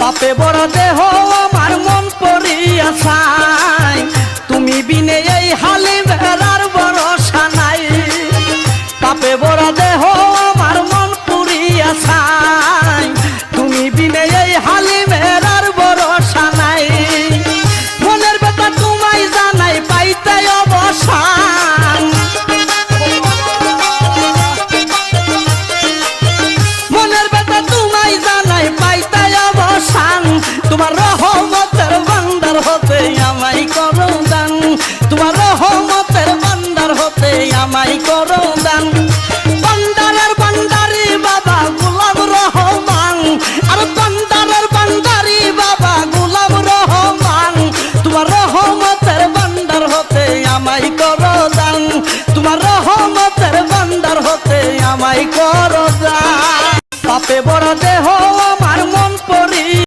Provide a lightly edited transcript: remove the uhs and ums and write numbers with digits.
পাপে বড় দেহ আমার মন পড়িয়া চাই, তুমি বিনে এই হালি বেড়ার ভরসা নাই। পাপে বড় দেহ আমার মন পড়িয়া চাই, তুমি বিনে এই হালি বেড়ার ভরসা নাই। মনের ব্যথা তোমায় জানাই পাইতে অবসান, মনের ব্যথা তোমায় জানাই পাইতে অবসান। তোমার রহমতের ভান্ডার হতে আমায় করো দান, তোমার রহমতের ভান্ডার হতে আমায় করো দান। ভান্ডারের ভান্ডারি বাবা গোলাম রহমান, আর ভান্ডারের ভান্ডারি বাবা গোলাম রহমান। তোমার রহমতের ভান্ডার হতে আমায় করো দান, তোমার রহমতের ভান্ডার হতে আমায় করো দান। পাপে বড় দেহ